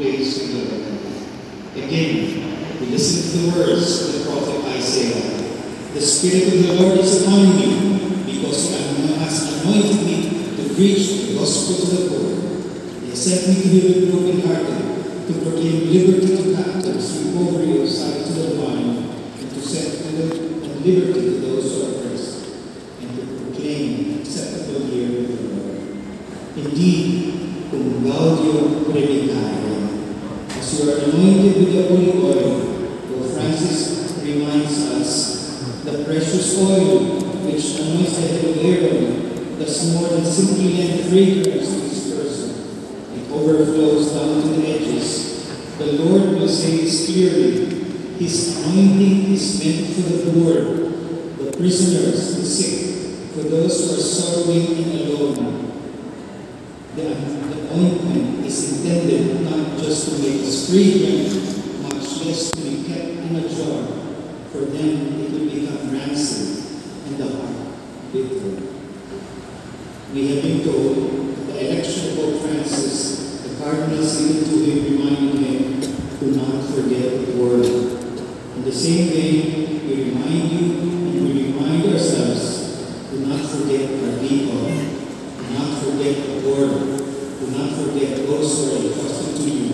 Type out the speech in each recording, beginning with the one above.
place in the Lord. Again, we listen to the words of the prophet Isaiah. The Spirit of the Lord is upon me, because He has anointed me to preach the gospel to the poor. He has sent me to heal the brokenhearted, to proclaim liberty to captives, recovery of sight to the blind, and to set liberty to those who are oppressed, and to proclaim an acceptable year of the Lord. Indeed, cum gaudio predicare. As you are anointed with the holy oil, Pope Francis reminds us, the precious oil which anoints the head of Aaron does more than simply lend fragrance to his person. It overflows down to the edges. The Lord will say this clearly. His anointing is meant for the poor, the prisoners, the sick, for those who are sorrowing and alone. The ointment is intended not just to make us fragrant, much less to be kept in a jar. For them it will become rancid and the heart bitter. We have been told at the election of Pope Francis, the cardinals given to him reminded him to not forget the world. In the same way, we remind you and we remind ourselves to not forget our people, to not forget the world, to not forget those who are entrusted to you.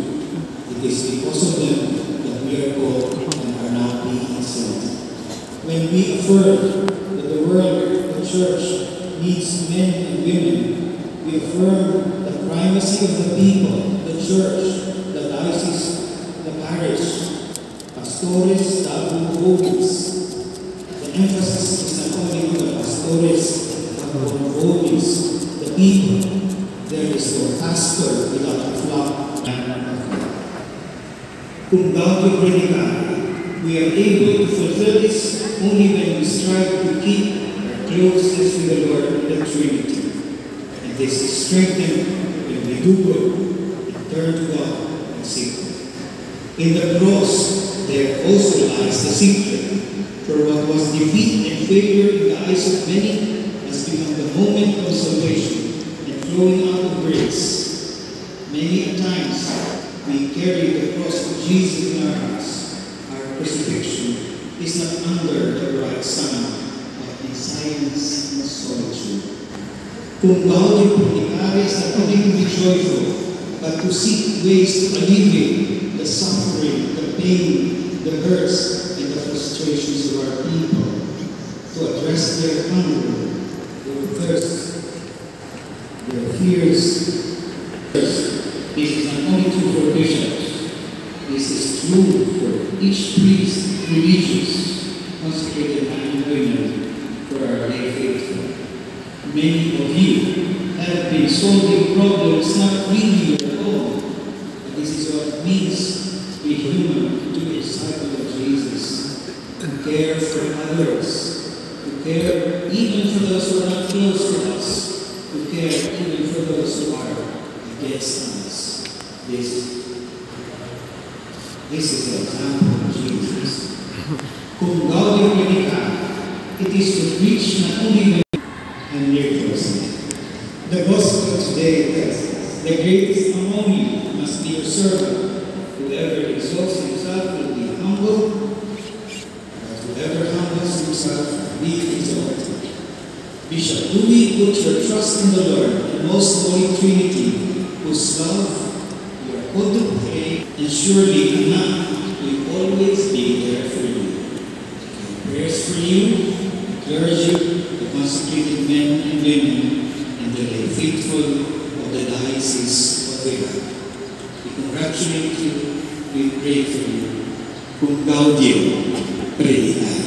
It is because of them that we are called and are not being sent. When we affirm that the world, the church, needs men and women, we affirm the primacy of the people, the church, the diocese, the parish, pastores, tabula vobis. The emphasis is not only on the pastores, but on vobis, the people. There is no pastor without a flock and a flock. Cum gaudio predicare, we are able to fulfill this only when we strive to keep our closeness with the Lord in the Trinity. And this is strengthened when we do good and turn to God and seek Him. In the cross, there also lies the secret, for what was defeat and failure in the eyes of many has become the moment of salvation and flowing out of grace. Many a times we carry the cross of Jesus in our hearts. Our crucifixion is not under the bright sun, but in silence and solitude. Cum gaudio predicare is not only to be joyful, but to seek ways to alleviate the suffering, the pain, the hurts and the frustrations of our people, to address their hunger, their thirst, their fears. This is not only true for bishops, this is true for each priest, religious, consecrated man and women, for our lay faithful. Many of you have been solving problems not really your own, but this is what it means to be human, to be a disciple of Jesus, to care for others, to care even for those who are not close to us, to care even for those who are against us. This is the example of Jesus. Cum gaudio predicare, it is to preach not only and near to us. The gospel today tells us, the greatest among you must be your servant. Whoever exalts himself will be humble, but whoever humbles himself will be exalted. Bishop, do we put your trust in the Lord, the most holy Trinity, whose love you are called to pray, and surely enough will always be there for you. Prayers for you, the clergy, the consecrated men and women, and the lay faithful of the Diocese of Vega. We congratulate you, we pray for you. Cum gaudio predicare.